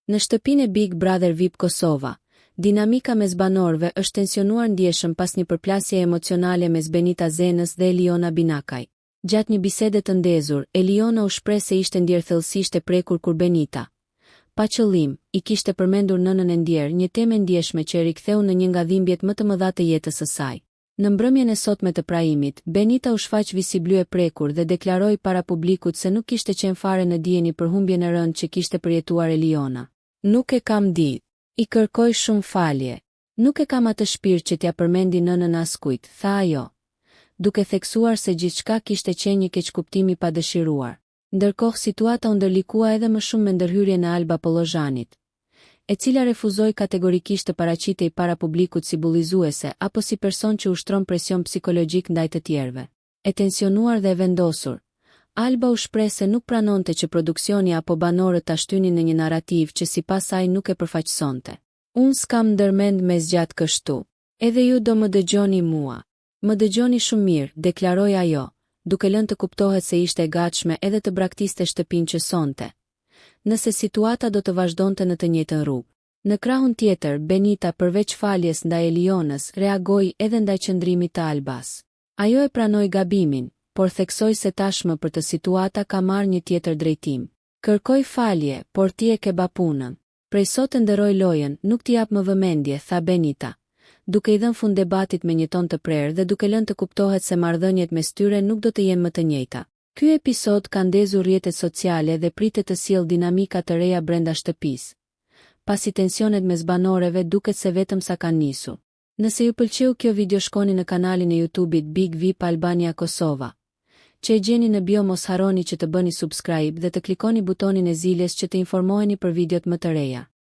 Në shtëpinë e Big Brother VIP Kosova, dinamika mes banorëve është tensionuar ndjeshëm pas një përplasje emocionale mes Benita Zenës dhe Eliona Binakaj. Gjatë një bisede të ndezur, Eliona u shpreh se ishte ndjerthellësisht e prekur kur Benita, pa qëllim, i kishte përmendur nënën e ndjer, një temë ndjeshme që e riktheu në një nga dhimbjet më të mëdha të jetës së saj. Në mbrëmjen e sotme të praimit, Benita u shfaq visi blu e prekur dhe deklaroi para publikut se nuk kishte qenë fare në dijeni për humbjen e rëndë që kishte përjetuar Eliona. Nuk e kam ditë. I kërkoj shumë falje. Nuk e kam atë shpirt që t'ja përmendi nënën askujt, tha ajo, duke theksuar se gjithçka kishte qenë një keqkuptim i padëshiruar. Ndërkohë situata u ndërlikua edhe më shumë me ndërhyrjen e Alba Pollozhanit, e cila refuzoi kategorikisht të paraqitej para publikut si bullizuese apo si person që ushtron presion psikologjik ndaj të tjerëve. E tensionuar dhe e vendosur, Alba u shpreh se nuk pranonte që produksioni apo banorët ta shtynin në një narrativ që sipas saj nuk e përfaqësonte. Unë s'kam ndërmend me zgjat kështu. Edhe ju do më dëgjoni mua. Më dëgjoni shumë mirë, deklaroi ajo, duke lënë të kuptohet se ishte e gatshme edhe të braktiste shtëpinë që sonte, nëse situata do të vazhdonte në të njëjtën rrugë. Në krahun tjetër, Benita, përveç faljes ndaj Elionës, reagoi edhe ndaj qëndrimit të Albas. Ajo e pranoi gabimin, por theksoi se tashmë për të situata ka marrë një tjetër drejtim. Kërkoj falje, por ti e ke ba punën. Prej sot nderoj lojën, nuk t'i jap më vëmendje, tha Benita, duke i dhënë fund debatit me një ton të prerë dhe duke lënë të kuptohet se marrëdhëniet mes tyre nuk do të jenë më të njëjta. Ky episod ka ndezur rrjetet sociale dhe pritet të sjellë dinamika të reja brenda shtëpisë, pasi tensionet mes banorëve duket se vetëm sa kanë nisur. Nëse ju pëlqeu kjo video, shkoni në kanalin e YouTube-it Big VIP Albania Kosova, që e gjeni në bio. Mos harroni që të bëni subscribe dhe të klikoni butonin e ziljes që të informoheni për videot më të reja.